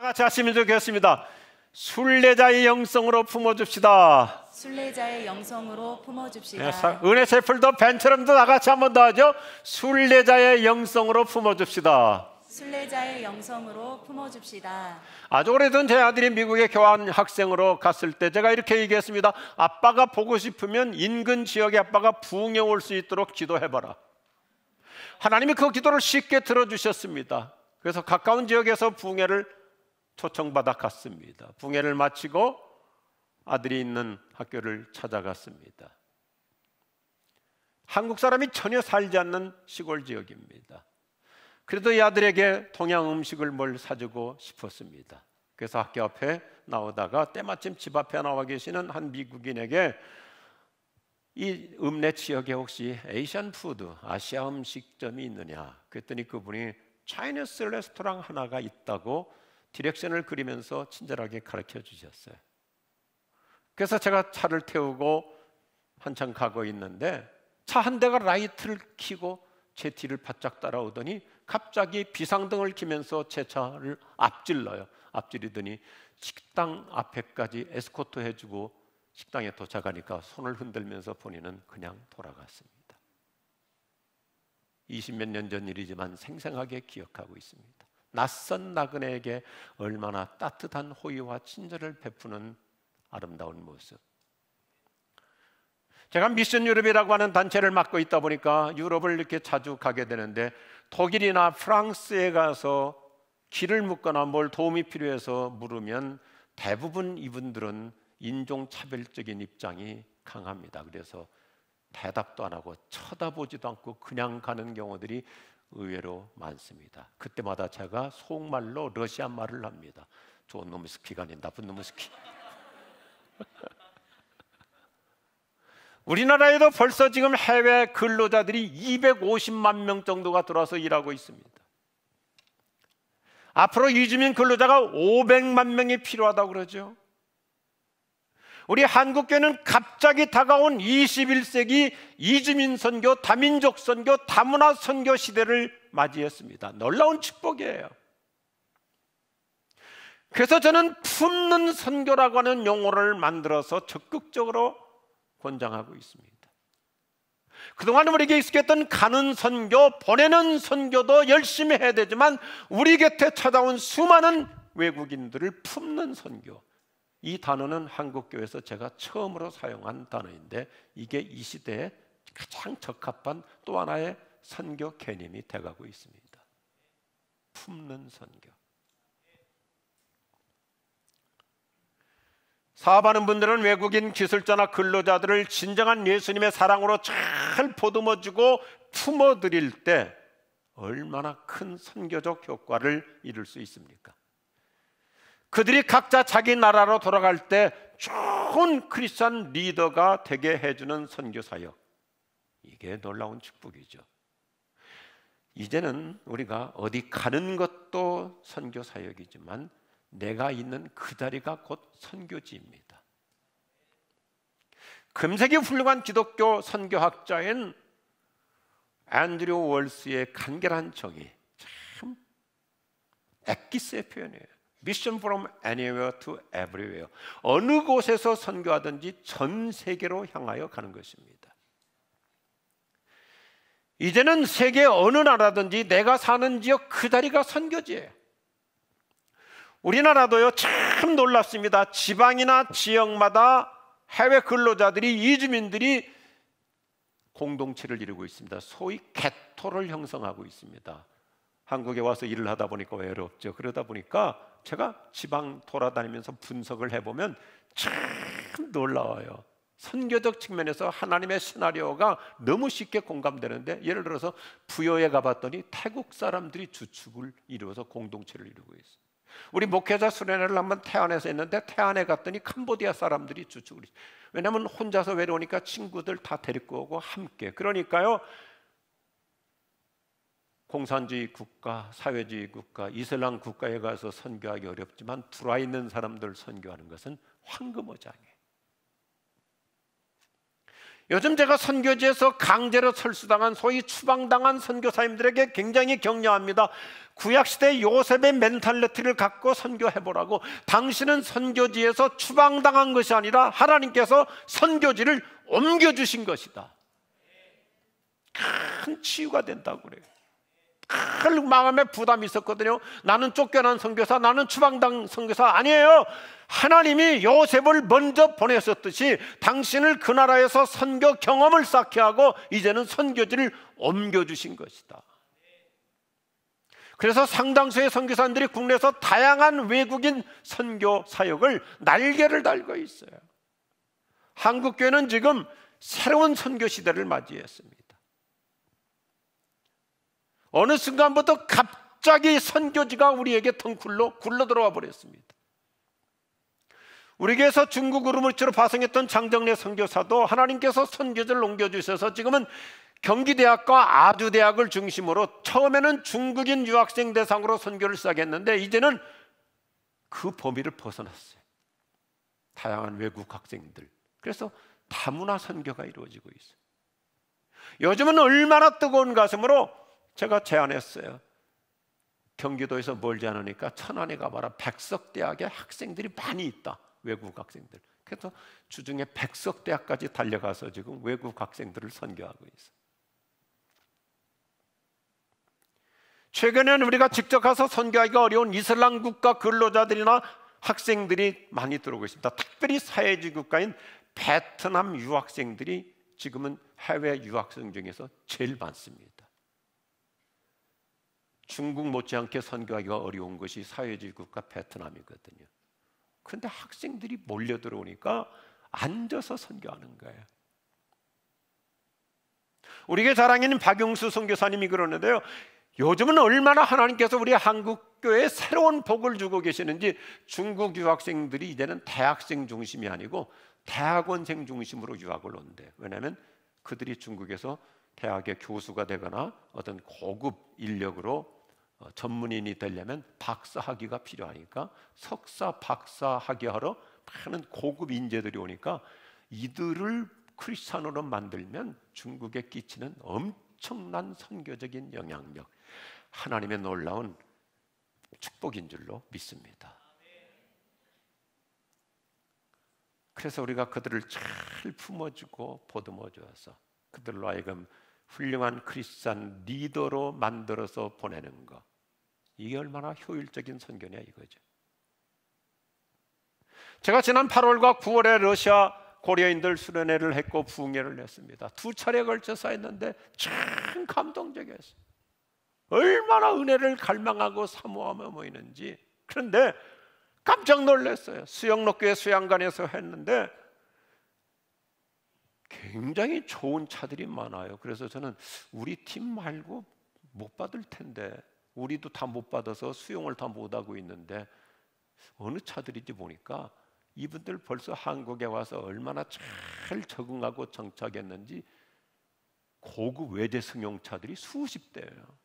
같이 하시면 좋겠습니다. 순례자의 영성으로 품어줍시다. 순례자의 영성으로 품어줍시다. 네, 은혜 셰플더 벤처럼도 다 같이 한 번 더 하죠. 순례자의 영성으로 품어줍시다. 순례자의 영성으로 품어줍시다. 아주 오래전 제 아들이 미국에 교환 학생으로 갔을 때 제가 이렇게 얘기했습니다. 아빠가 보고 싶으면 인근 지역에 아빠가 부흥에 올 수 있도록 기도해봐라. 하나님이 그 기도를 쉽게 들어주셨습니다. 그래서 가까운 지역에서 부흥회를 초청받아 갔습니다. 부흥회를 마치고 아들이 있는 학교를 찾아갔습니다. 한국 사람이 전혀 살지 않는 시골 지역입니다. 그래도 이 아들에게 동양 음식을 뭘 사주고 싶었습니다. 그래서 학교 앞에 나오다가 때마침 집 앞에 나와 계시는 한 미국인에게 이 읍내 지역에 혹시 에이시안 푸드, 아시아 음식점이 있느냐 그랬더니 그분이 차이니스 레스토랑 하나가 있다고 디렉션을 그리면서 친절하게 가르쳐 주셨어요. 그래서 제가 차를 태우고 한참 가고 있는데 차 한 대가 라이트를 켜고 제 뒤를 바짝 따라오더니 갑자기 비상등을 켜면서 제 차를 앞질러요. 앞지르더니 식당 앞에까지 에스코트 해주고 식당에 도착하니까 손을 흔들면서 본인은 그냥 돌아갔습니다. 20몇 년 전 일이지만 생생하게 기억하고 있습니다. 낯선 나그네에게 얼마나 따뜻한 호의와 친절을 베푸는 아름다운 모습. 제가 미션 유럽이라고 하는 단체를 맡고 있다 보니까 유럽을 이렇게 자주 가게 되는데 독일이나 프랑스에 가서 길을 묻거나 뭘 도움이 필요해서 물으면 대부분 이분들은 인종차별적인 입장이 강합니다. 그래서 대답도 안 하고 쳐다보지도 않고 그냥 가는 경우들이 의외로 많습니다. 그때마다 제가 속말로 러시아 말을 합니다. 좋은 놈의 스키가 아닌 나쁜 놈의 스키. 우리나라에도 벌써 지금 해외 근로자들이 250만 명 정도가 들어와서 일하고 있습니다. 앞으로 이주민 근로자가 500만 명이 필요하다고 그러죠. 우리 한국교회는 갑자기 다가온 21세기 이주민 선교, 다민족 선교, 다문화 선교 시대를 맞이했습니다. 놀라운 축복이에요. 그래서 저는 품는 선교라고 하는 용어를 만들어서 적극적으로 권장하고 있습니다. 그동안 우리에게 익숙했던 가는 선교, 보내는 선교도 열심히 해야 되지만 우리 곁에 찾아온 수많은 외국인들을 품는 선교, 이 단어는 한국교회에서 제가 처음으로 사용한 단어인데 이게 이 시대에 가장 적합한 또 하나의 선교 개념이 돼가고 있습니다. 품는 선교. 사업하는 분들은 외국인 기술자나 근로자들을 진정한 예수님의 사랑으로 잘 보듬어주고 품어드릴 때 얼마나 큰 선교적 효과를 이룰 수 있습니까? 그들이 각자 자기 나라로 돌아갈 때 좋은 크리스천 리더가 되게 해주는 선교사역, 이게 놀라운 축복이죠. 이제는 우리가 어디 가는 것도 선교사역이지만 내가 있는 그 자리가 곧 선교지입니다. 금세기 훌륭한 기독교 선교학자인 앤드류 월스의 간결한 정의, 참 엑기스의 표현이에요. Mission from anywhere to everywhere. 어느 곳에서 선교하든지 전 세계로 향하여 가는 것입니다. 이제는 세계 어느 나라든지 내가 사는 지역 그 자리가 선교지예요. 우리나라도요, 참 놀랍습니다. 지방이나 지역마다 해외 근로자들이, 이주민들이 공동체를 이루고 있습니다. 소위 개토를 형성하고 있습니다. 한국에 와서 일을 하다 보니까 외롭죠. 그러다 보니까 제가 지방 돌아다니면서 분석을 해보면 참 놀라워요. 선교적 측면에서 하나님의 시나리오가 너무 쉽게 공감되는데, 예를 들어서 부여에 가봤더니 태국 사람들이 주축을 이루어서 공동체를 이루고 있어요. 우리 목회자 수련회를 한번 태안에서 했는데 태안에 갔더니 캄보디아 사람들이 주축을 했어요. 왜냐하면 혼자서 외로우니까 친구들 다 데리고 오고 함께. 그러니까요, 공산주의 국가, 사회주의 국가, 이슬람 국가에 가서 선교하기 어렵지만 들어와 있는 사람들 선교하는 것은 황금어장이에요. 요즘 제가 선교지에서 강제로 철수당한 소위 추방당한 선교사님들에게 굉장히 격려합니다. 구약시대 요셉의 멘탈리티를 갖고 선교해보라고. 당신은 선교지에서 추방당한 것이 아니라 하나님께서 선교지를 옮겨주신 것이다. 큰 치유가 된다고 그래요. 큰 마음에 부담이 있었거든요. 나는 쫓겨난 선교사, 나는 추방당 선교사 아니에요. 하나님이 요셉을 먼저 보내셨듯이 당신을 그 나라에서 선교 경험을 쌓게 하고 이제는 선교지를 옮겨주신 것이다. 그래서 상당수의 선교사님들이 국내에서 다양한 외국인 선교 사역을 날개를 달고 있어요. 한국교회는 지금 새로운 선교 시대를 맞이했습니다. 어느 순간부터 갑자기 선교지가 우리에게 덩굴로 굴러 들어와 버렸습니다. 우리 교회에서 중국으로 물질로 파송했던 장정래 선교사도 하나님께서 선교지를 옮겨주셔서 지금은 경기대학과 아주대학을 중심으로 처음에는 중국인 유학생 대상으로 선교를 시작했는데 이제는 그 범위를 벗어났어요. 다양한 외국 학생들. 그래서 다문화 선교가 이루어지고 있어요. 요즘은 얼마나 뜨거운 가슴으로 제가 제안했어요. 경기도에서 멀지 않으니까 천안에 가봐라. 백석대학에 학생들이 많이 있다. 외국 학생들. 그래서 주중에 백석대학까지 달려가서 지금 외국 학생들을 선교하고 있어요. 최근에는 우리가 직접 가서 선교하기가 어려운 이슬람 국가 근로자들이나 학생들이 많이 들어오고 있습니다. 특별히 사회주의 국가인 베트남 유학생들이 지금은 해외 유학생 중에서 제일 많습니다. 중국 못지않게 선교하기가 어려운 것이 사회주의 국가 베트남이거든요. 그런데 학생들이 몰려 들어오니까 앉아서 선교하는 거예요. 우리 교회 자랑인 박용수 선교사님이 그러는데요, 요즘은 얼마나 하나님께서 우리 한국교회에 새로운 복을 주고 계시는지 중국 유학생들이 이제는 대학생 중심이 아니고 대학원생 중심으로 유학을 온대요. 왜냐하면 그들이 중국에서 대학의 교수가 되거나 어떤 고급 인력으로 전문인이 되려면 박사 학위가 필요하니까 석사, 박사 학위하러 많은 고급 인재들이 오니까 이들을 크리스찬으로 만들면 중국에 끼치는 엄청난 선교적인 영향력, 하나님의 놀라운 축복인 줄로 믿습니다. 그래서 우리가 그들을 잘 품어주고 보듬어 주어서 그들로 하여금 훌륭한 크리스찬 리더로 만들어서 보내는 것, 이게 얼마나 효율적인 선교냐 이거죠. 제가 지난 8월과 9월에 러시아 고려인들 수련회를 했고 부흥회를 했습니다. 2차례에 걸쳐서 했는데 참 감동적이었어요. 얼마나 은혜를 갈망하고 사모하며 모이는지. 그런데 깜짝 놀랐어요. 수영록교회 수양관에서 했는데 굉장히 좋은 차들이 많아요. 그래서 저는 우리 팀 말고 못 받을 텐데, 우리도 다 못 받아서 수용을 다 못하고 있는데 어느 차들인지 보니까 이분들 벌써 한국에 와서 얼마나 잘 적응하고 정착했는지 고급 외제 승용차들이 수십 대예요.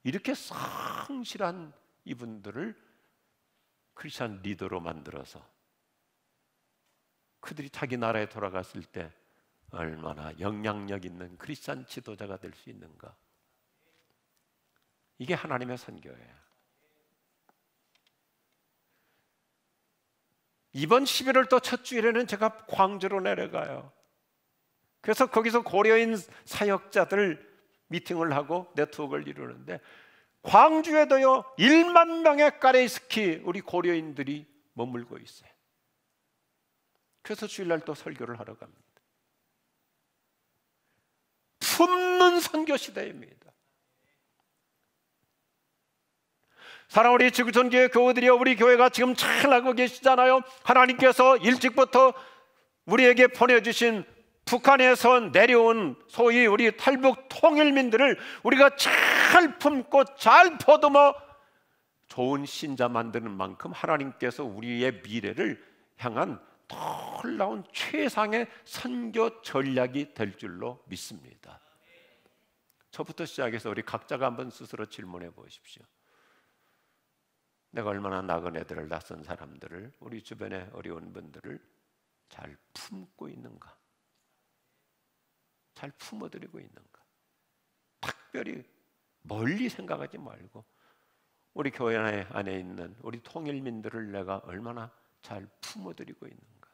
이렇게 성실한 이분들을 크리스찬 리더로 만들어서 그들이 자기 나라에 돌아갔을 때 얼마나 영향력 있는 크리스찬 지도자가 될 수 있는가. 이게 하나님의 선교예요. 이번 11월 또 첫 주일에는 제가 광주로 내려가요. 그래서 거기서 고려인 사역자들 미팅을 하고 네트워크를 이루는데 광주에도요 1만 명의 까레이스키 우리 고려인들이 머물고 있어요. 그래서 주일날 또 설교를 하러 갑니다. 품는 선교 시대입니다. 사랑하는 우리 지구촌교회 교우들이여, 우리 교회가 지금 잘하고 계시잖아요. 하나님께서 일찍부터 우리에게 보내주신 북한에서 내려온 소위 우리 탈북 통일민들을 우리가 잘 품고 잘 보듬어 좋은 신자 만드는 만큼 하나님께서 우리의 미래를 향한 놀라운 최상의 선교 전략이 될 줄로 믿습니다. 저부터 시작해서 우리 각자가 한번 스스로 질문해 보십시오. 내가 얼마나 나그네들을, 낯선 사람들을, 우리 주변의 어려운 분들을 잘 품고 있는가? 잘 품어드리고 있는가? 특별히 멀리 생각하지 말고 우리 교회 안에 있는 우리 통일민들을 내가 얼마나 잘 품어드리고 있는가.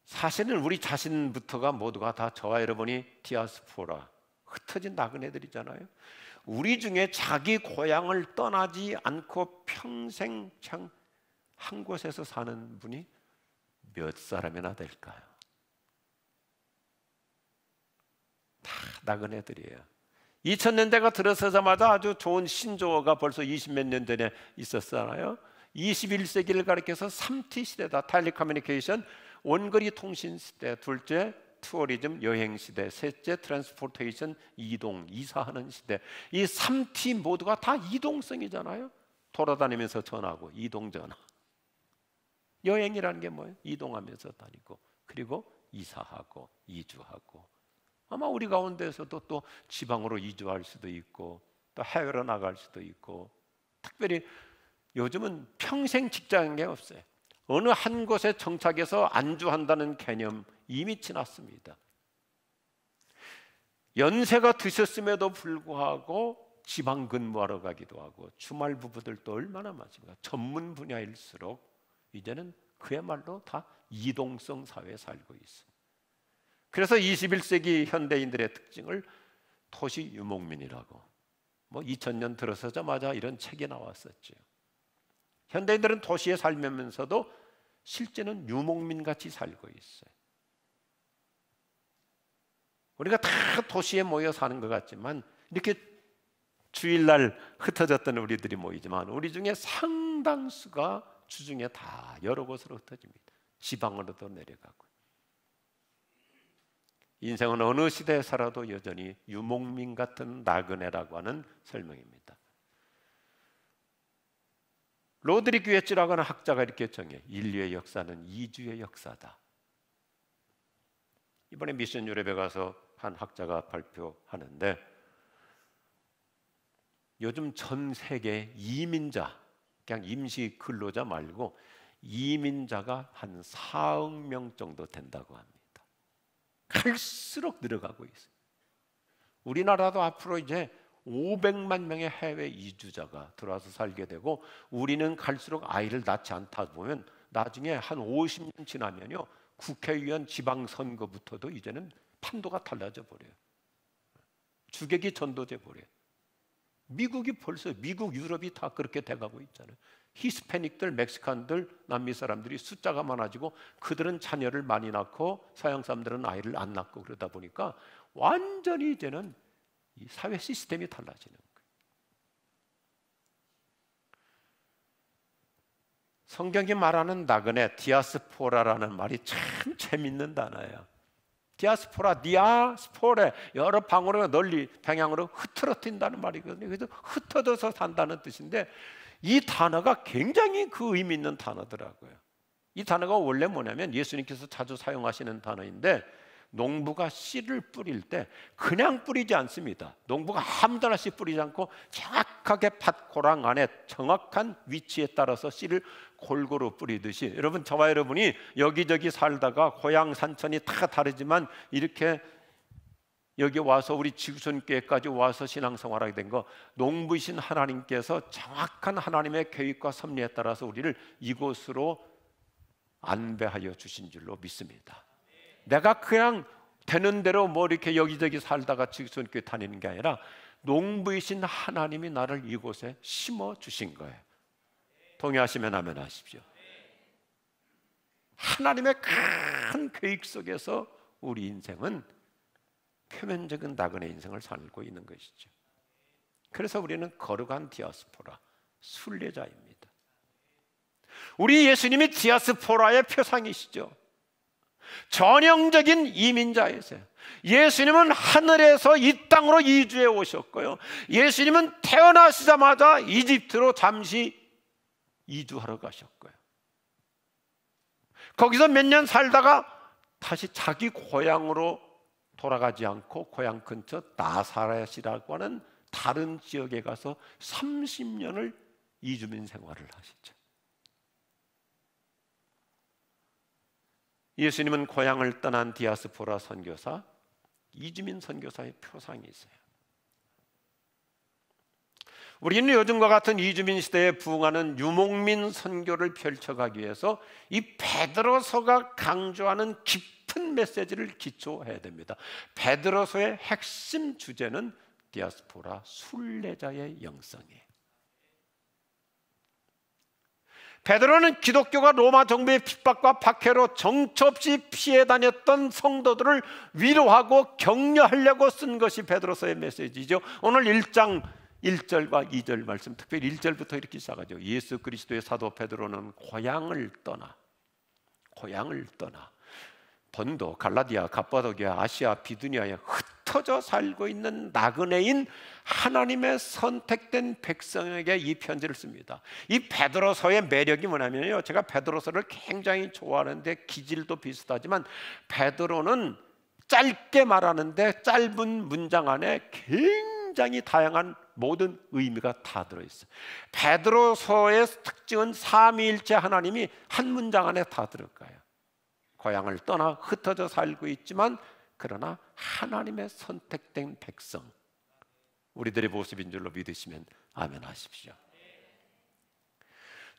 사실은 우리 자신부터가 모두가 다 저와 여러분이 디아스포라, 흩어진 나그네들이잖아요. 우리 중에 자기 고향을 떠나지 않고 평생 한 곳에서 사는 분이 몇 사람이나 될까요? 다 나그네들이에요. 2000년대가 들어서자마자 아주 좋은 신조어가 벌써 20몇 년 전에 있었잖아요. 21세기를 가리켜서 3T 시대다. 텔레커뮤니케이션, 원거리 통신 시대. 둘째, 투어리즘, 여행 시대. 셋째, 트랜스포테이션, 이사하는 시대. 이 3T 모두가 다 이동성이잖아요. 돌아다니면서 전하고, 이동전화. 여행이라는 게 뭐예요? 이동하면서 다니고, 그리고 이사하고, 이주하고. 아마 우리 가운데서도 또 지방으로 이주할 수도 있고, 또 해외로 나갈 수도 있고, 특별히 요즘은 평생 직장인 게 없어요. 어느 한 곳에 정착해서 안주한다는 개념 이미 지났습니다. 연세가 드셨음에도 불구하고 지방 근무하러 가기도 하고, 주말 부부들도 얼마나 많습니까? 전문 분야일수록 이제는 그야말로 다 이동성 사회에 살고 있어요. 그래서 21세기 현대인들의 특징을 도시 유목민이라고, 2000년 들어서자마자 이런 책이 나왔었죠. 현대인들은 도시에 살면서도 실제는 유목민같이 살고 있어요. 우리가 다 도시에 모여 사는 것 같지만, 이렇게 주일날 흩어졌던 우리들이 모이지만 우리 중에 상당수가 주중에 다 여러 곳으로 흩어집니다. 지방으로도 내려가고. 인생은 어느 시대에 살아도 여전히 유목민 같은 나그네라고 하는 설명입니다. 로드리크 웨츠라고 하는 학자가 이렇게 정해, 인류의 역사는 이주의 역사다. 이번에 미션 유럽에 가서 한 학자가 발표하는데, 요즘 전 세계 이민자, 그냥 임시 근로자 말고 이민자가 한 4억 명 정도 된다고 합니다. 갈수록 늘어가고 있어요. 우리나라도 앞으로 이제 500만 명의 해외 이주자가 들어와서 살게 되고, 우리는 갈수록 아이를 낳지 않다 보면 나중에 한 50년 지나면요, 국회의원 지방선거부터도 이제는 판도가 달라져 버려요. 주객이 전도돼 버려요. 미국이 벌써, 미국, 유럽이 다 그렇게 돼가고 있잖아요. 히스패닉들, 멕시칸들, 남미 사람들이 숫자가 많아지고, 그들은 자녀를 많이 낳고 서양 사람들은 아이를 안 낳고, 그러다 보니까 완전히 이제는 이 사회 시스템이 달라지는 거예요. 성경이 말하는 나그네, 디아스포라라는 말이 참 재밌는 단어예요. 디아스포라, 디아스포레, 여러 방으로 널리 방향으로 흐트러진다는 말이거든요. 그래서 흩어져서 산다는 뜻인데, 이 단어가 굉장히 그 의미 있는 단어더라고요. 이 단어가 원래 뭐냐면 예수님께서 자주 사용하시는 단어인데, 농부가 씨를 뿌릴 때 그냥 뿌리지 않습니다. 농부가 아무데나 씨 뿌리지 않고 정확하게 밭 고랑 안에 정확한 위치에 따라서 씨를 골고루 뿌리듯이, 여러분, 저와 여러분이 여기저기 살다가 고향 산천이 다 다르지만 이렇게 여기 와서 우리 지구촌교회까지 와서 신앙생활하게 된 거, 농부이신 하나님께서 정확한 하나님의 계획과 섭리에 따라서 우리를 이곳으로 안배하여 주신 줄로 믿습니다. 내가 그냥 되는 대로 이렇게 여기저기 살다가 지구촌교회 다니는 게 아니라 농부이신 하나님이 나를 이곳에 심어 주신 거예요. 동의하시면 아멘 하십시오. 하나님의 큰 계획 속에서 우리 인생은 표면적인 나그네 인생을 살고 있는 것이죠. 그래서 우리는 거룩한 디아스포라, 순례자입니다. 우리 예수님이 디아스포라의 표상이시죠. 전형적인 이민자이세요. 예수님은 하늘에서 이 땅으로 이주해 오셨고요, 예수님은 태어나시자마자 이집트로 잠시 이주하러 가셨고요, 거기서 몇 년 살다가 다시 자기 고향으로 돌아가지 않고 고향 근처 나사렛이라고 하는 다른 지역에 가서 30년을 이주민 생활을 하시죠. 예수님은 고향을 떠난 디아스포라 선교사, 이주민 선교사의 표상이 있어요. 우리는 요즘과 같은 이주민 시대에 부응하는 유목민 선교를 펼쳐가기 위해서 이 베드로서가 강조하는 깊은 메시지를 기초해야 됩니다. 베드로서의 핵심 주제는 디아스포라 순례자의 영성이에요. 베드로는 기독교가 로마 정부의 핍박과 박해로 정처 없이 피해 다녔던 성도들을 위로하고 격려하려고 쓴 것이 베드로서의 메시지죠. 오늘 1장 1절과 2절 말씀, 특별히 1절부터 이렇게 시작하죠. 예수 그리스도의 사도 베드로는 고향을 떠나 본도, 갈라디아, 갑바도기아, 아시아, 비두니아에 흩어져 살고 있는 나그네인 하나님의 선택된 백성에게 이 편지를 씁니다. 이 베드로서의 매력이 뭐냐면요, 제가 베드로서를 굉장히 좋아하는데 기질도 비슷하지만 베드로는 짧게 말하는데 짧은 문장 안에 굉장히 다양한 모든 의미가 다 들어있어요. 베드로서의 특징은 삼위일체 하나님이 한 문장 안에 다 들어가요. 고향을 떠나 흩어져 살고 있지만 그러나 하나님의 선택된 백성, 우리들의 모습인 줄로 믿으시면 아멘 하십시오.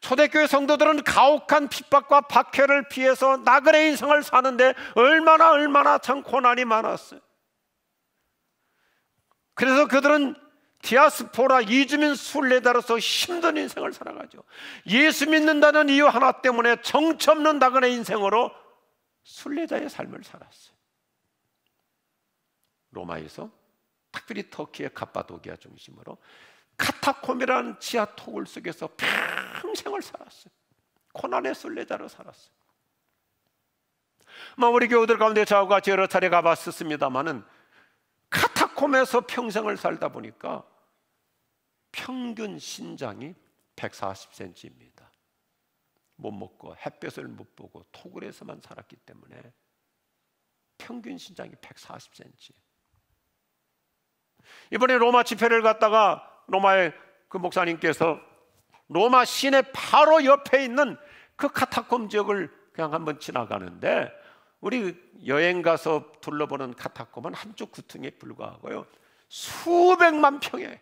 초대교회 성도들은 가혹한 핍박과 박해를 피해서 나그네 인생을 사는데 얼마나 참 고난이 많았어요. 그래서 그들은 디아스포라 이주민 순례자로서 힘든 인생을 살아가죠. 예수 믿는다는 이유 하나 때문에 정처 없는 나그네 인생으로 순례자의 삶을 살았어요. 로마에서, 특별히 터키의 갑바도기아 중심으로 카타콤이라는 지하 토굴 속에서 평생을 살았어요. 고난의 순례자로 살았어요. 우리 교우들 가운데 저하고 같이 여러 차례 가봤었습니다마는 카타콤에서 평생을 살다 보니까 평균 신장이 140cm입니다. 못 먹고 햇볕을 못 보고 토굴에서만 살았기 때문에 평균 신장이 140cm. 이번에 로마 집회를 갔다가 로마의 그 목사님께서 로마 시내 바로 옆에 있는 그 카타콤 지역을 그냥 한번 지나가는데, 우리 여행 가서 둘러보는 카타콤은 한쪽 구퉁에 불과하고요, 수백만 평에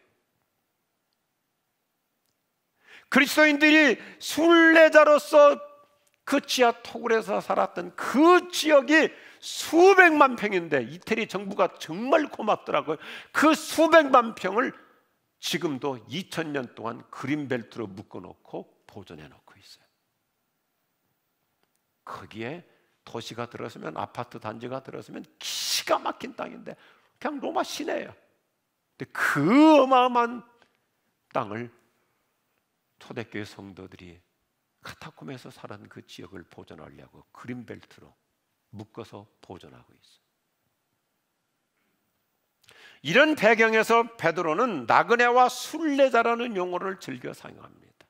그리스도인들이 순례자로서 그 지하 토굴에서 살았던 그 지역이 수백만 평인데, 이태리 정부가 정말 고맙더라고요. 그 수백만 평을 지금도 2000년 동안 그린벨트로 묶어놓고 보존해놓고 있어요. 거기에 도시가 들어서면, 아파트 단지가 들어서면 기가 막힌 땅인데 그냥 로마 시내예요. 근데 그 어마어마한 땅을 초대교회 성도들이 카타콤에서 살았던 그 지역을 보존하려고 그린벨트로 묶어서 보존하고 있어요. 이런 배경에서 베드로는 나그네와 순례자라는 용어를 즐겨 사용합니다.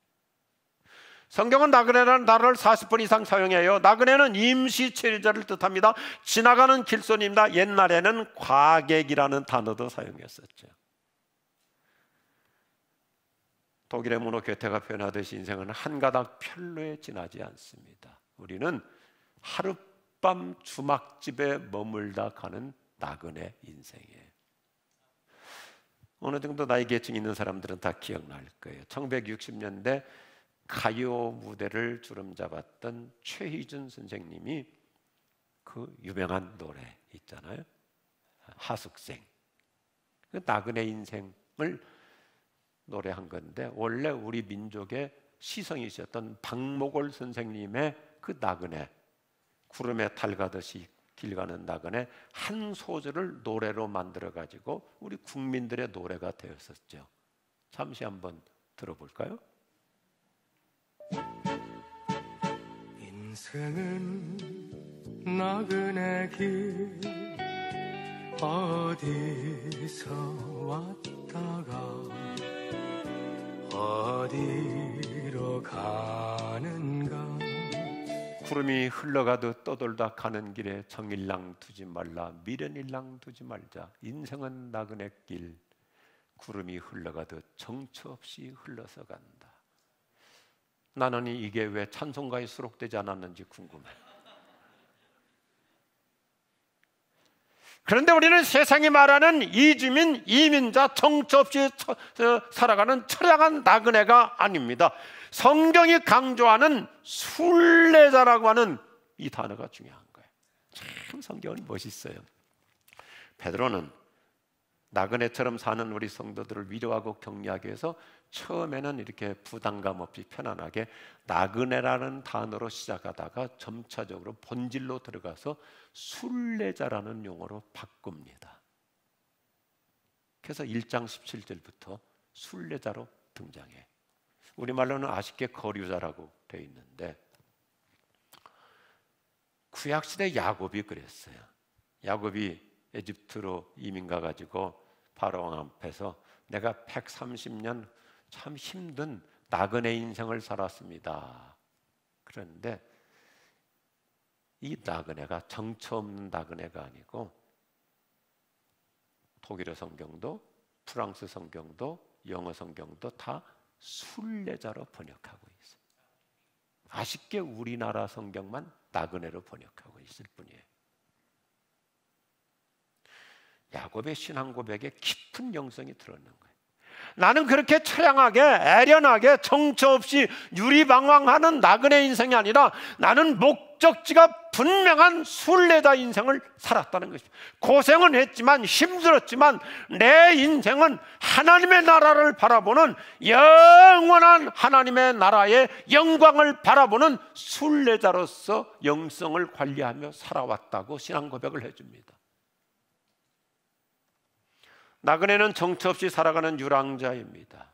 성경은 나그네라는 단어를 40번 이상 사용해요. 나그네는 임시 체류자를 뜻합니다. 지나가는 길손입니다. 옛날에는 과객이라는 단어도 사용했었죠. 독일의 문호 괴테가 표현하듯이 인생은 한 가닥 편로에 지나지 않습니다. 우리는 하룻밤 주막집에 머물다 가는 나그네 인생이에요. 어느 정도 나이 계층 있는 사람들은 다 기억날 거예요. 1960년대 가요 무대를 주름잡았던 최희준 선생님이 그 유명한 노래 있잖아요. 하숙생. 그 나그네 인생을 노래한 건데, 원래 우리 민족의 시성이셨던 박목월 선생님의 그 나그네, 구름에 달 가듯이 길 가는 나그네 한 소절을 노래로 만들어 가지고 우리 국민들의 노래가 되었었죠. 잠시 한번 들어볼까요? 인생은 나그네 길 어디서 왔다가 어디로 가는가. 구름이 흘러가듯 떠돌다 가는 길에 정일랑 두지 말라, 미련일랑 두지 말자. 인생은 나그네 길, 구름이 흘러가듯 정처 없이 흘러서 간다. 나는 이게 왜 찬송가에 수록되지 않았는지 궁금해. 그런데 우리는 세상이 말하는 이주민, 이민자, 정처 없이 살아가는 처량한 나그네가 아닙니다. 성경이 강조하는 순례자라고 하는 이 단어가 중요한 거예요. 참 성경은 멋있어요. 베드로는 나그네처럼 사는 우리 성도들을 위로하고 격려하기 위해서 처음에는 이렇게 부담감 없이 편안하게 나그네라는 단어로 시작하다가 점차적으로 본질로 들어가서 순례자라는 용어로 바꿉니다. 그래서 1장 17절부터 순례자로 등장해. 우리말로는 아쉽게 거류자라고 되어 있는데, 구약시대 야곱이 그랬어요. 야곱이 에집트로 이민 가가지고 바로왕 앞에서 내가 130년 참 힘든 나그네 인생을 살았습니다. 그런데 이 나그네가 정처 없는 나그네가 아니고 독일어 성경도 프랑스 성경도 영어 성경도 다 순례자로 번역하고 있어요. 아쉽게 우리나라 성경만 나그네로 번역하고 있을 뿐이에요. 야곱의 신앙 고백에 깊은 영성이 들어있는 거예요. 나는 그렇게 처량하게 애련하게 정처 없이 유리방황하는 나그네 인생이 아니라 나는 목적지가 분명한 순례자 인생을 살았다는 것입니다. 고생은 했지만 힘들었지만 내 인생은 하나님의 나라를 바라보는 영원한 하나님의 나라의 영광을 바라보는 순례자로서 영성을 관리하며 살아왔다고 신앙 고백을 해줍니다. 나그네는 정처 없이 살아가는 유랑자입니다.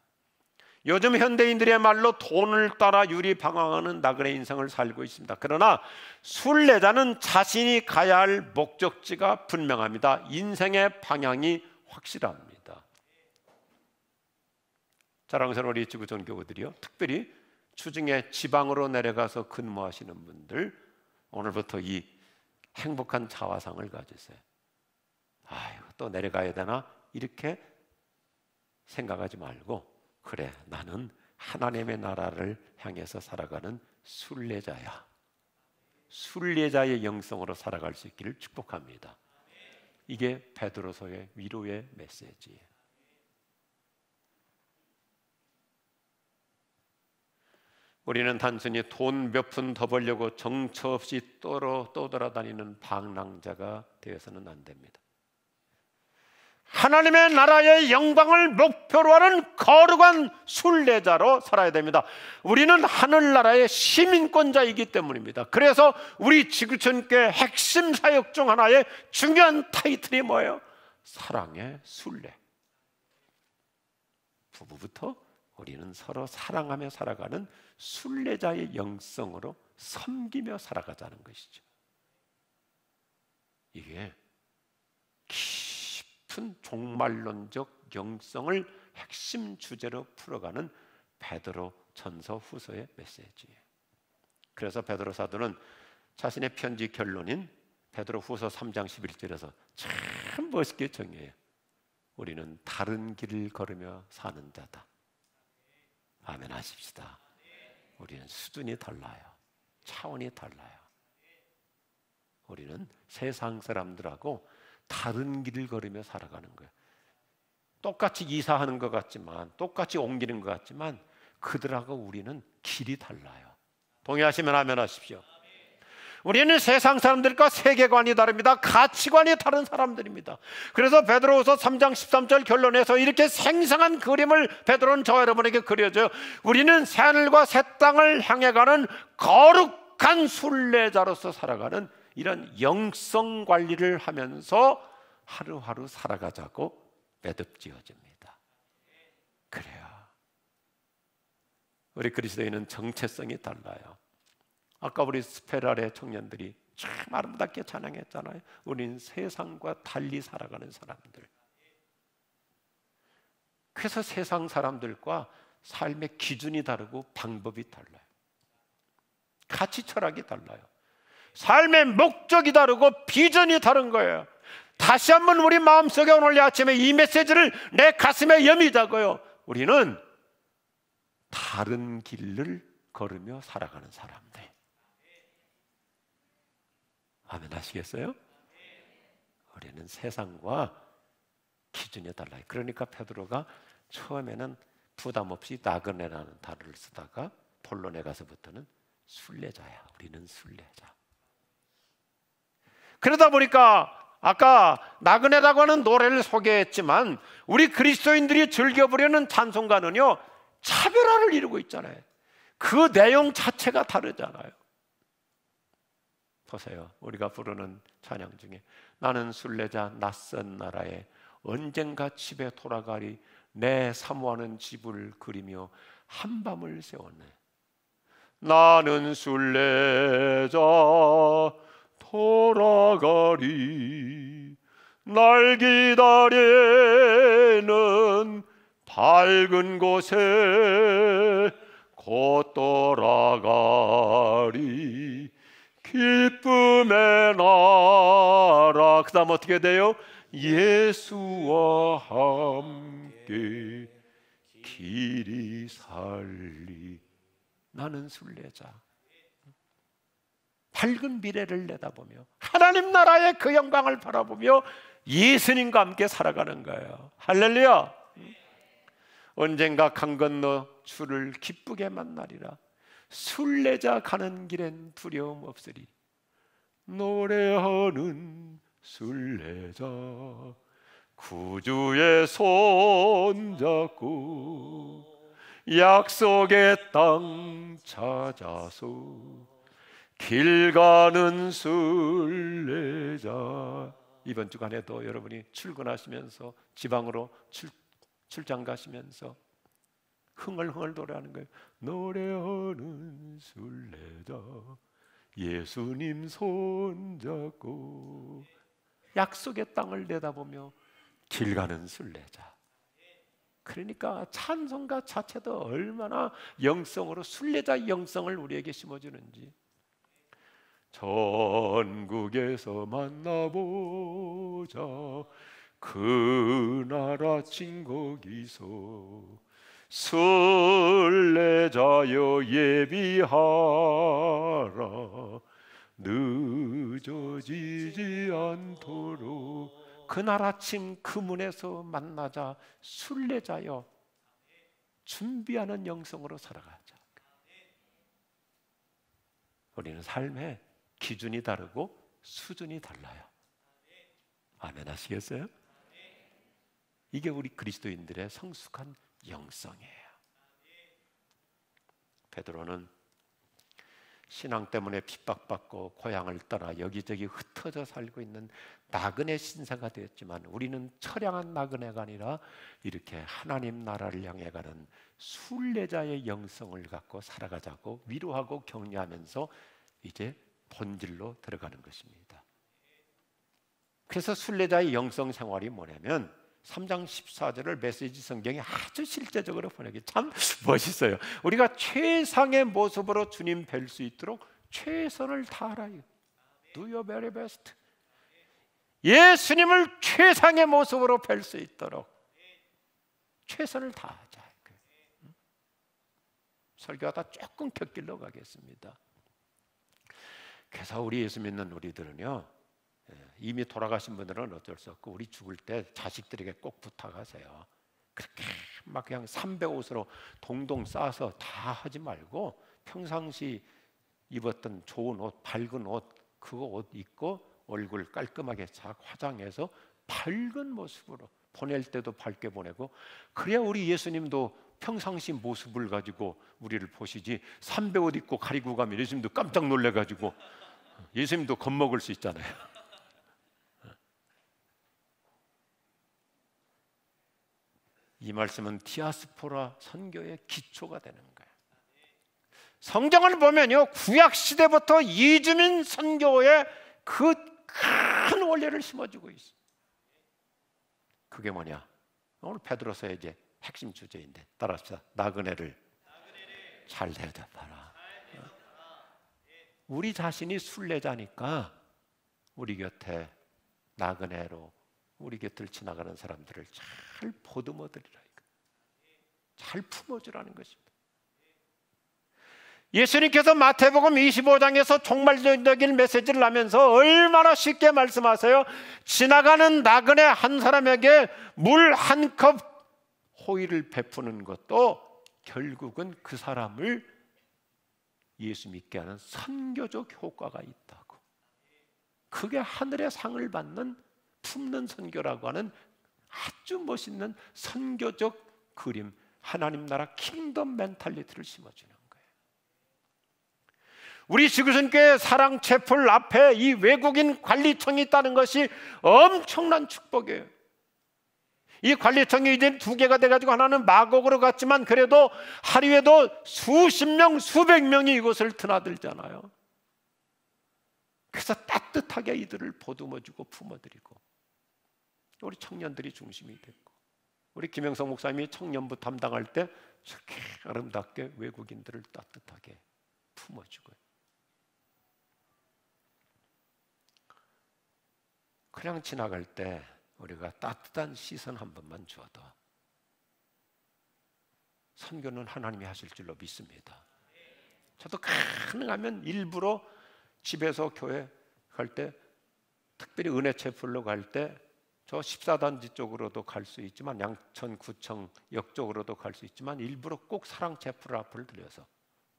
요즘 현대인들의 말로 돈을 따라 유리방황하는 나그네 인생을 살고 있습니다. 그러나 순례자는 자신이 가야 할 목적지가 분명합니다. 인생의 방향이 확실합니다. 자랑스러운 우리 지구촌 교우들이요, 특별히 주중에 지방으로 내려가서 근무하시는 분들, 오늘부터 이 행복한 자화상을 가지세요. 아유, 또 내려가야 되나? 이렇게 생각하지 말고, 그래, 나는 하나님의 나라를 향해서 살아가는 순례자야. 순례자의 영성으로 살아갈 수 있기를 축복합니다. 이게 베드로서의 위로의 메시지예요. 우리는 단순히 돈 몇 푼 더 벌려고 정처 없이 떠돌아다니는 방랑자가 되어서는 안 됩니다. 하나님의 나라의 영광을 목표로 하는 거룩한 순례자로 살아야 됩니다. 우리는 하늘나라의 시민권자이기 때문입니다. 그래서 우리 지구촌교회 핵심 사역 중 하나의 중요한 타이틀이 뭐예요? 사랑의 순례. 부부부터 우리는 서로 사랑하며 살아가는 순례자의 영성으로 섬기며 살아가자는 것이죠. 이게 깊은 종말론적 영성을 핵심 주제로 풀어가는 베드로 전서 후서의 메시지예요. 그래서 베드로 사도는 자신의 편지 결론인 베드로 후서 3장 11절에서 참 멋있게 정의해요. 우리는 다른 길을 걸으며 사는 자다. 아멘 하십시다. 우리는 수준이 달라요. 차원이 달라요. 우리는 세상 사람들하고 다른 길을 걸으며 살아가는 거예요. 똑같이 이사하는 것 같지만, 똑같이 옮기는 것 같지만 그들하고 우리는 길이 달라요. 동의하시면 아멘 하십시오. 우리는 세상 사람들과 세계관이 다릅니다. 가치관이 다른 사람들입니다. 그래서 베드로후서 3장 13절 결론에서 이렇게 생생한 그림을 베드로는 저와 여러분에게 그려줘요. 우리는 새하늘과 새 땅을 향해 가는 거룩한 순례자로서 살아가는 이런 영성 관리를 하면서 하루하루 살아가자고 매듭지어집니다. 그래요. 우리 그리스도인은 정체성이 달라요. 아까 우리 스페랄의 청년들이 참 아름답게 찬양했잖아요. 우리는 세상과 달리 살아가는 사람들. 그래서 세상 사람들과 삶의 기준이 다르고 방법이 달라요. 가치 철학이 달라요. 삶의 목적이 다르고 비전이 다른 거예요. 다시 한번 우리 마음속에 오늘 아침에 이 메시지를 내 가슴에 여미자고요. 우리는 다른 길을 걸으며 살아가는 사람들. 아멘 하시겠어요? 우리는 세상과 기준이 달라요. 그러니까 베드로가 처음에는 부담 없이 나그네라는 단어를 쓰다가 본론에 가서부터는 순례자야. 우리는 순례자. 그러다 보니까 아까 나그네라고 하는 노래를 소개했지만 우리 그리스도인들이 즐겨부르는 찬송가는요, 차별화를 이루고 있잖아요. 그 내용 자체가 다르잖아요. 보세요. 우리가 부르는 찬양 중에 나는 순례자 낯선 나라에 언젠가 집에 돌아가리 내 사모하는 집을 그리며 한밤을 새웠네. 나는 순례자 돌아가리 날 기다리는 밝은 곳에 곧 돌아가리 기쁨의 나라. 그 다음 어떻게 돼요? 예수와 함께 길이 살리. 나는 순례자. 밝은 미래를 내다보며 하나님 나라의 그 영광을 바라보며 예수님과 함께 살아가는 거예요. 할렐루야. 언젠가 강 건너 주를 기쁘게 만나리라. 순례자 가는 길엔 두려움 없으리. 노래하는 순례자 구주의 손 잡고 약속의 땅 찾아서 길 가는 순례자. 이번 주간에도 여러분이 출근하시면서 지방으로 출장 가시면서 흥얼흥얼 노래하는 거예요. 노래하는 순례자 예수님 손잡고 약속의 땅을 내다보며 길 가는 순례자. 그러니까 찬송가 자체도 얼마나 영성으로 순례자 영성을 우리에게 심어주는지. 전국에서 만나보자 그나라 친거기서 순례자여 예비하라 늦어지지 않도록. 그날 아침 그 문에서 만나자. 순례자여 준비하는 영성으로 살아가자. 우리는 삶의 기준이 다르고 수준이 달라요. 아멘 하시겠어요? 이게 우리 그리스도인들의 성숙한 영성이에요. 베드로는 신앙 때문에 핍박받고 고향을 떠나 여기저기 흩어져 살고 있는 나그네 신사가 되었지만 우리는 처량한 나그네가 아니라 이렇게 하나님 나라를 향해 가는 순례자의 영성을 갖고 살아가자고 위로하고 격려하면서 이제 본질로 들어가는 것입니다. 그래서 순례자의 영성 생활이 뭐냐면 3장 14절을 메시지 성경이 아주 실제적으로 번역이 참 멋있어요. 우리가 최상의 모습으로 주님 뵐 수 있도록 최선을 다하라요. Do your very best. 예수님을 최상의 모습으로 뵐 수 있도록 최선을 다하자. 설교하다 조금 곁길로 가겠습니다. 그래서 우리 예수 믿는 우리들은요, 이미 돌아가신 분들은 어쩔 수 없고 우리 죽을 때 자식들에게 꼭 부탁하세요. 그렇게 막 그냥 삼배 옷으로 동동 싸서 다 하지 말고 평상시 입었던 좋은 옷, 밝은 옷, 그거 옷 입고 얼굴 깔끔하게 잘 화장해서 밝은 모습으로 보낼 때도 밝게 보내고, 그래야 우리 예수님도 평상시 모습을 가지고 우리를 보시지 삼배 옷 입고 가리고 가면 예수님도 깜짝 놀래가지고 예수님도 겁먹을 수 있잖아요. 이 말씀은 디아스포라 선교의 기초가 되는 거예요. 성경을 보면요, 구약 시대부터 이주민 선교의 그 큰 원리를 심어주고 있어요. 그게 뭐냐? 오늘 베드로서의 이제 핵심 주제인데 따라합시다. 나그네를 잘 대접하라. 우리 자신이 순례자니까 우리 곁에 나그네로 우리 곁을 지나가는 사람들을 잘 보듬어 드리라. 잘 품어주라는 것입니다. 예수님께서 마태복음 25장에서 종말적인 메시지를 하면서 얼마나 쉽게 말씀하세요. 지나가는 나그네 한 사람에게 물 한 컵 호의를 베푸는 것도 결국은 그 사람을 예수 믿게 하는 선교적 효과가 있다고. 그게 하늘의 상을 받는 품는 선교라고 하는 아주 멋있는 선교적 그림, 하나님 나라 킹덤 멘탈리티를 심어주는 거예요. 우리 지구촌교회 사랑채플 앞에 이 외국인 관리청이 있다는 것이 엄청난 축복이에요. 이 관리청이 이제 2개가 돼가지고 하나는 마곡으로 갔지만 그래도 하루에도 수십 명, 수백 명이 이곳을 드나들잖아요. 그래서 따뜻하게 이들을 보듬어주고 품어드리고, 우리 청년들이 중심이 됐고, 우리 김영성 목사님이 청년부 담당할 때 저렇게 아름답게 외국인들을 따뜻하게 품어주고요. 그냥 지나갈 때 우리가 따뜻한 시선 한 번만 줘도 선교는 하나님이 하실 줄로 믿습니다. 저도 가능하면 일부러 집에서 교회 갈 때, 특별히 은혜채플로 갈 때 저 14단지 쪽으로도 갈 수 있지만 양천구청 역 쪽으로도 갈 수 있지만 일부러 꼭 사랑채플 앞을 들려서,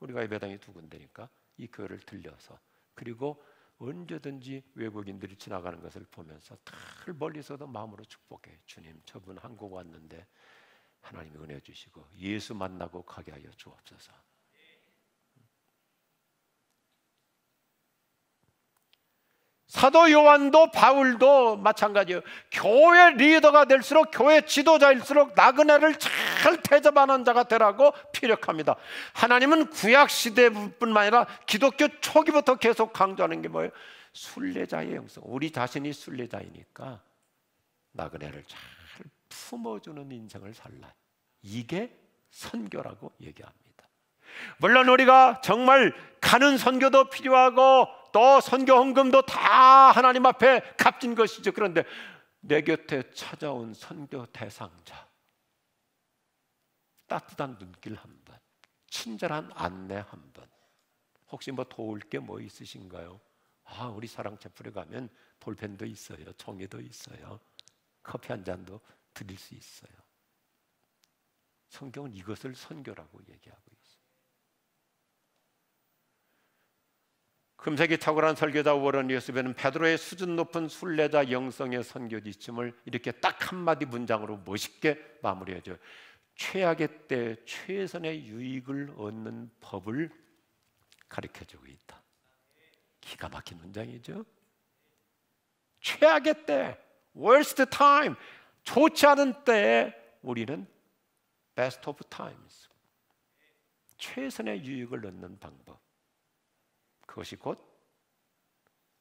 우리가 예배당이 2군데니까 이 교회를 들려서, 그리고 언제든지 외국인들이 지나가는 것을 보면서 늘 멀리서도 마음으로 축복해. 주님, 저분 한국 왔는데 하나님이 은혜 주시고 예수 만나고 가게 하여 주옵소서. 사도 요한도 바울도 마찬가지예요. 교회 리더가 될수록, 교회 지도자일수록 나그네를 잘 대접하는 자가 되라고 피력합니다. 하나님은 구약 시대뿐만 아니라 기독교 초기부터 계속 강조하는 게 뭐예요? 순례자의 영성. 우리 자신이 순례자이니까 나그네를 잘 품어주는 인생을 살라. 이게 선교라고 얘기합니다. 물론 우리가 정말 가는 선교도 필요하고 또 선교 헌금도 다 하나님 앞에 값진 것이죠. 그런데 내 곁에 찾아온 선교 대상자, 따뜻한 눈길 한 번, 친절한 안내 한 번, 혹시 뭐 도울 게 뭐 있으신가요? 아, 우리 사랑채플에 가면 볼펜도 있어요, 종이도 있어요, 커피 한 잔도 드릴 수 있어요. 성경은 이것을 선교라고 얘기하고 있어요. 금색이 탁월한 설교자 워런 예수베는 베드로의 수준 높은 순례자 영성의 선교 지침을 이렇게 딱 한마디 문장으로 멋있게 마무리해줘요. 최악의 때 최선의 유익을 얻는 법을 가르쳐주고 있다. 기가 막힌 문장이죠. 최악의 때, worst time, 좋지 않은 때에 우리는 best of times, 최선의 유익을 얻는 방법, 그것이 곧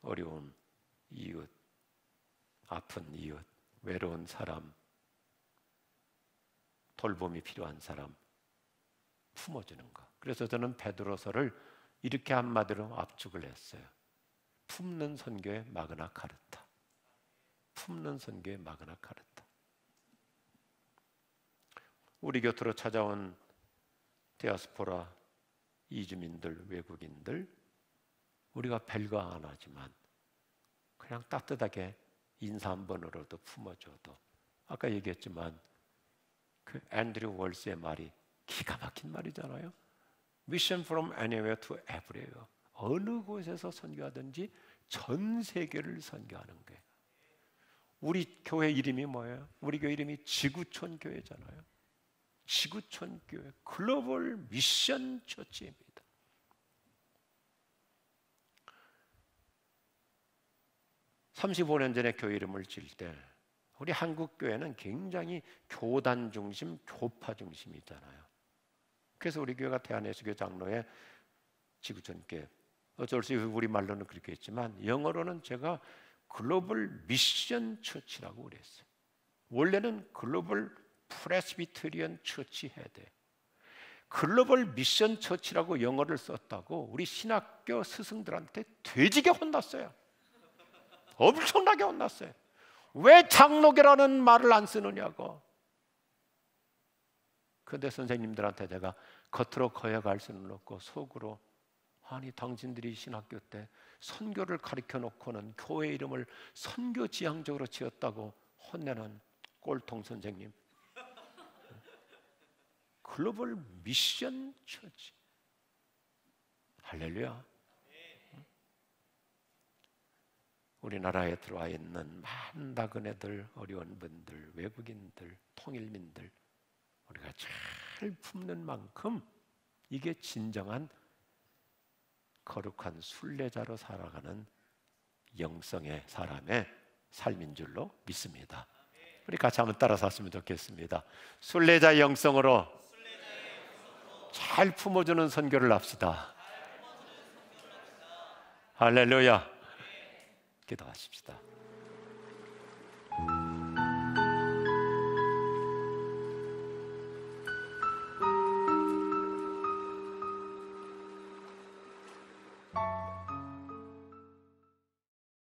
어려운 이웃, 아픈 이웃, 외로운 사람, 돌봄이 필요한 사람 품어주는 것. 그래서 저는 베드로서를 이렇게 한마디로 압축을 했어요. 품는 선교의 마그나 카르타. 품는 선교의 마그나 카르타. 우리 곁으로 찾아온 디아스포라, 이주민들, 외국인들, 우리가 별거 안 하지만 그냥 따뜻하게 인사 한 번으로도 품어줘도, 아까 얘기했지만 그 앤드류 월스의 말이 기가 막힌 말이잖아요. Mission from anywhere to everywhere. 어느 곳에서 선교하든지 전 세계를 선교하는 거예요. 우리 교회 이름이 뭐예요? 우리 교회 이름이 지구촌 교회잖아요. 지구촌 교회, 글로벌 미션 처치입니다. 35년 전에 교회 이름을 지을 때 우리 한국 교회는 굉장히 교단 중심, 교파 중심이잖아요. 그래서 우리 교회가 대한예수교 장로의 지구촌교회, 어쩔 수 없이 우리 말로는 그렇게 했지만 영어로는 제가 글로벌 미션 처치라고 그랬어요. 원래는 글로벌 프레스비테리언 처치 해야 돼. 글로벌 미션 처치라고 영어를 썼다고 우리 신학교 스승들한테 돼지게 혼났어요. 엄청나게 혼났어요. 왜 장로교라는 말을 안 쓰느냐고. 그런데 선생님들한테 제가 겉으로 거역할 수는 없고 속으로 아니 당신들이 신학교 때 선교를 가르쳐 놓고는 교회 이름을 선교지향적으로 지었다고 혼내는 꼴통 선생님. 글로벌 미션 처치. 할렐루야. 우리나라에 들어와 있는 많은 나그네들, 어려운 분들, 외국인들, 통일민들 우리가 잘 품는 만큼 이게 진정한 거룩한 순례자로 살아가는 영성의 사람의 삶인 줄로 믿습니다. 우리 같이 한번 따라서 했으면 좋겠습니다. 순례자 영성으로 잘 품어주는 선교를 합시다. 할렐루야. 기도하십시다.